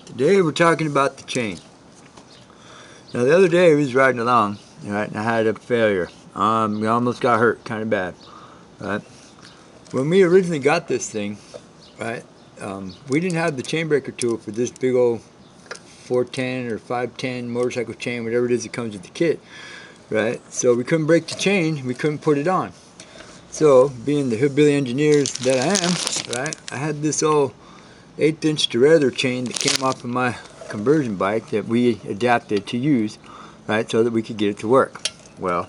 Today we're talking about the chain. Now the other day we was riding along, right, and I had a failure. We almost got hurt, kind of bad, right? When we originally got this thing, right, we didn't have the chain breaker tool for this big old 410 or 510 motorcycle chain, whatever it is that comes with the kit, right? So we couldn't break the chain, we couldn't put it on. So, being the hillbilly engineers that I am, right, I had this old 1/8" derailleur chain that came off of my conversion bike that we adapted to use, right, so that we could get it to work. Well,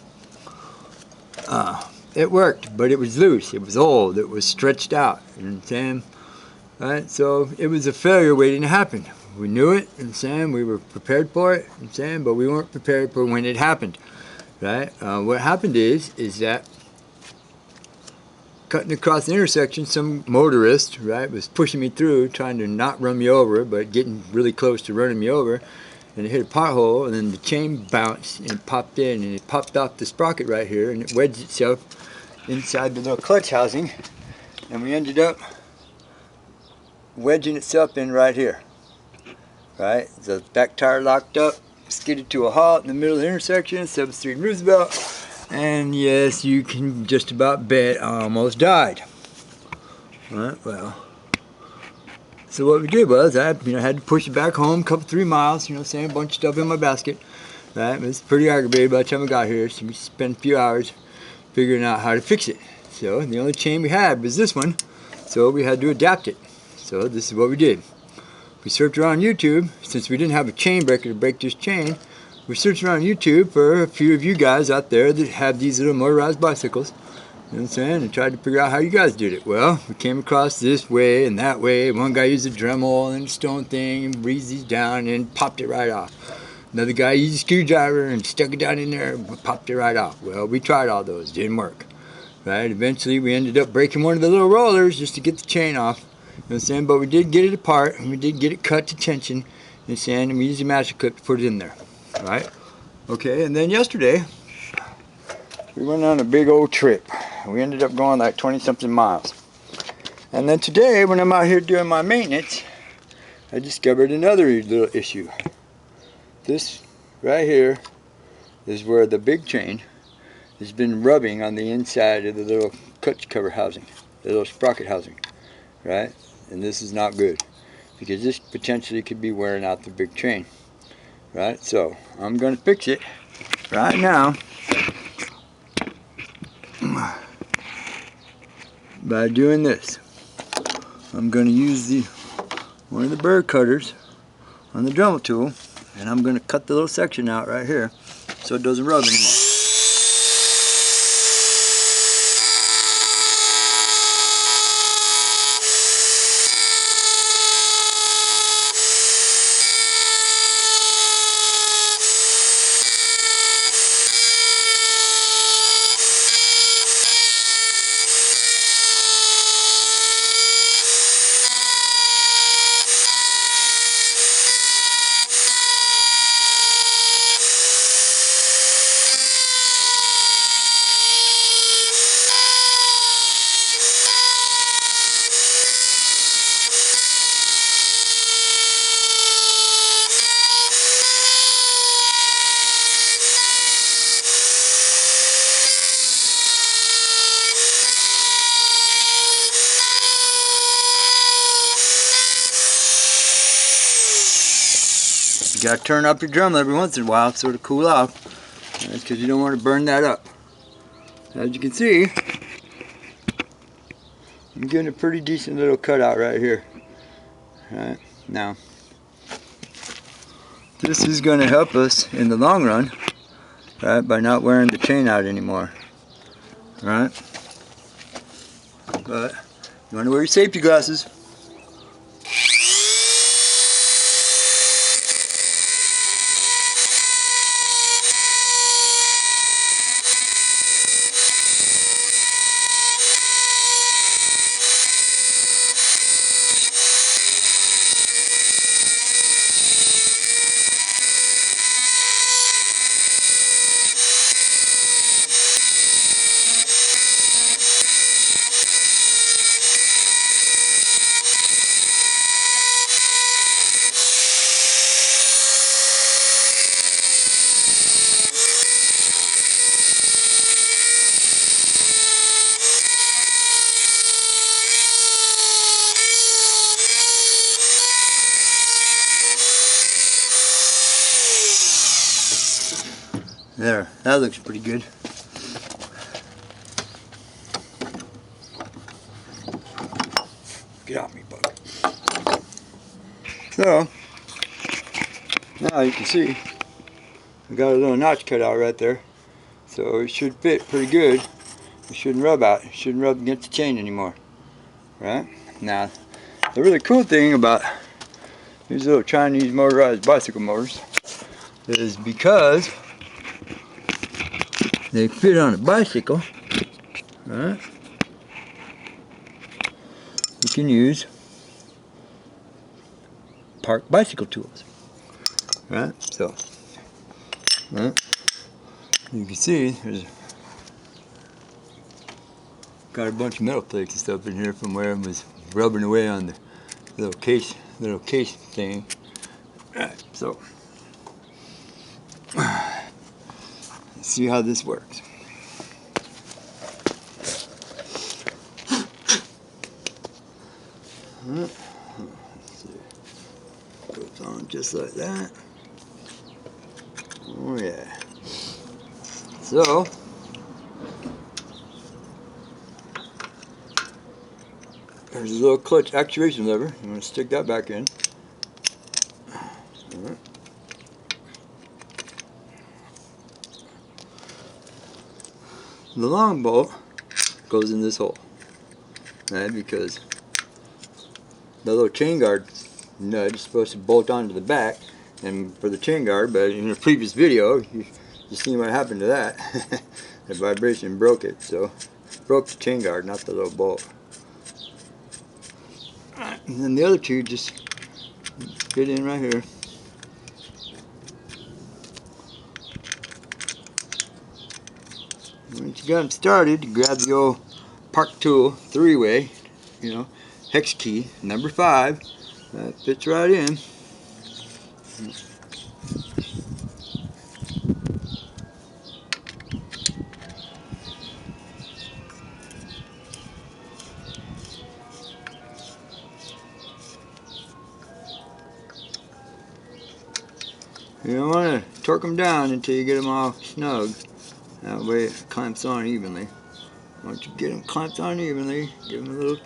it worked, but it was loose, it was old, it was stretched out, you know what I'm saying? Right, so it was a failure waiting to happen. We knew it, you know what I'm saying? We were prepared for it, you know what I'm saying? But we weren't prepared for when it happened, right? What happened is that cutting across the intersection, some motorist, right, was pushing me through, trying to not run me over, but getting really close to running me over, and it hit a pothole, and then the chain bounced, and it popped in, and it popped off the sprocket right here, and it wedged itself inside the little clutch housing, and we ended up wedging itself in right here, right? The back tire locked up, skidded to a halt in the middle of the intersection, 7th Street and Roosevelt. And yes, you can just about bet I almost died. Right, well, so what we did was I had to push it back home, 3 miles, you know what I'm saying, a bunch of stuff in my basket. Right, it was pretty aggravated by the time I got here, so we spent a few hours figuring out how to fix it. So the only chain we had was this one, so we had to adapt it. So this is what we did. We searched around YouTube, since we didn't have a chain breaker to break this chain. We searched around YouTube for a few of you guys out there that have these little motorized bicycles, you know what I'm saying, and tried to figure out how you guys did it. Well, we came across this way and that way. One guy used a Dremel and a stone thing and breezed these down and popped it right off. Another guy used a screwdriver and stuck it down in there and popped it right off. Well, we tried all those, didn't work. Right, eventually we ended up breaking one of the little rollers just to get the chain off, you know what I'm saying, but we did get it apart and we did get it cut to tension, you know what I'm saying, and we used a master clip to put it in there. Right? Okay, and then yesterday, we went on a big old trip. We ended up going like 20-something miles. And then today, when I'm out here doing my maintenance, I discovered another little issue. This right here is where the big chain has been rubbing on the inside of the little clutch cover housing, the little sprocket housing, right? And this is not good, because this potentially could be wearing out the big chain. Right, so I'm going to fix it right now by doing this. I'm going to use one of the bird cutters on the Dremel tool, and I'm going to cut the little section out right here so it doesn't rub anymore. You gotta turn up your Dremel every once in a while so to cool off, because you don't want to burn that up. As you can see, I'm getting a pretty decent little cutout right here. Right now, this is going to help us in the long run, right, by not wearing the chain out anymore. Right? But you want to wear your safety glasses. There, that looks pretty good. Get off me, bug. So, now you can see I got a little notch cut out right there. So it should fit pretty good. It shouldn't rub out. It shouldn't rub against the chain anymore. Right? Now, the really cool thing about these little Chinese motorized bicycle motors is because they fit on a bicycle, right? You can use park bicycle tools, right? So, right? You can see there's got a bunch of metal plates and stuff in here from where it was rubbing away on the little case thing. Right, so let's see how this works. Let's see. Goes on just like that. Oh yeah. So there's a little clutch actuation lever. I'm going to stick that back in. Right. The long bolt goes in this hole, right? Because the little chain guard nut is supposed to bolt onto the back, and for the chain guard. But in a previous video, you seen what happened to that. The vibration broke it, so broke the chain guard, not the little bolt. And then the other two just fit in right here. Once you got them started, you grab the old Park Tool 3-way, you know, hex key, number 5. That fits right in. You don't want to torque them down until you get them all snug. That way it clamps on evenly. Once you get them clamped on evenly, give them a little,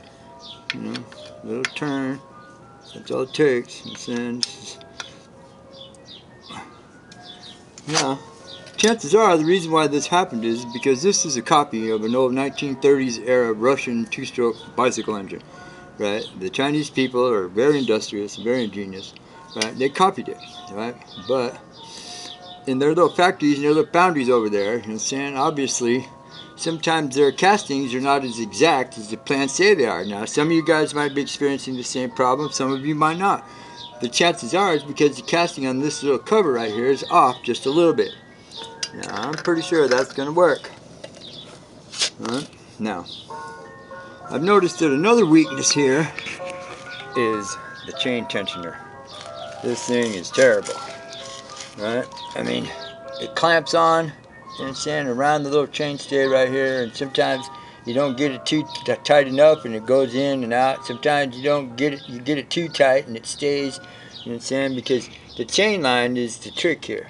you know, little turn. That's all it takes. And then, now, chances are the reason why this happened is because this is a copy of an old 1930s era Russian 2-stroke bicycle engine. Right? The Chinese people are very industrious, very ingenious. Right? They copied it. Right? But in their little factories and their little foundries over there, you know, saying obviously sometimes their castings are not as exact as the plants say they are. Now some of you guys might be experiencing the same problem, some of you might not. The chances are is because the casting on this little cover right here is off just a little bit. Now I'm pretty sure that's going to work. Right? Now I've noticed that another weakness here is the chain tensioner. This thing is terrible. Right? I mean, it clamps on, you know what I'm saying, around the little chainstay right here, and sometimes you don't get it too tight enough and it goes in and out. Sometimes you don't get it, you get it too tight and it stays, you know what I'm saying, because the chain line is the trick here.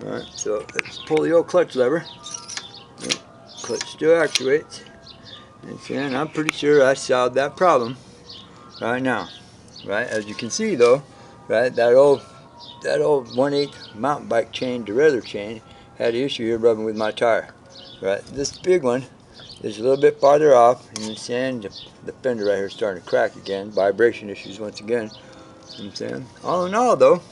Alright, so let's pull the old clutch lever. Right, clutch still actuates. And I'm pretty sure I solved that problem right now. Right, as you can see though, right, that old 1/8 mountain bike chain derailleur chain had an issue here rubbing with my tire. Right, this big one is a little bit farther off, and you're saying the fender right here is starting to crack again. Vibration issues once again. You know what I'm saying? All in all though, you know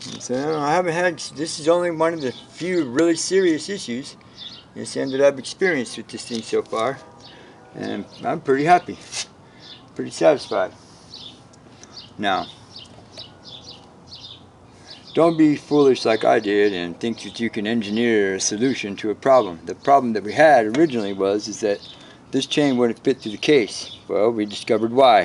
what I'm saying, I haven't had, this is only one of the few really serious issues, you know what I'm saying, that I've experienced with this thing so far, and I'm pretty happy, pretty satisfied. Now, don't be foolish like I did and think that you can engineer a solution to a problem. The problem that we had originally is that this chain wouldn't fit through the case. Well, we discovered why.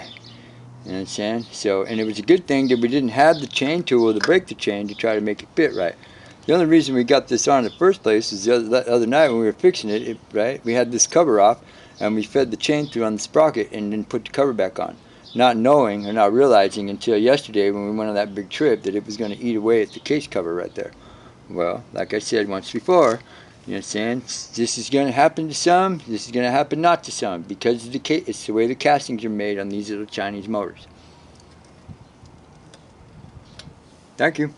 You know what I'm saying? So, and it was a good thing that we didn't have the chain tool to break the chain to try to make it fit right. The only reason we got this on in the first place is the other night when we were fixing it, right, we had this cover off and we fed the chain through on the sprocket and then put the cover back on. not knowing or not realizing until yesterday when we went on that big trip that it was going to eat away at the case cover right there. Well, like I said once before, you know what I'm saying, this is going to happen to some, this is going to happen not to some, because of it's the way the castings are made on these little Chinese motors. Thank you.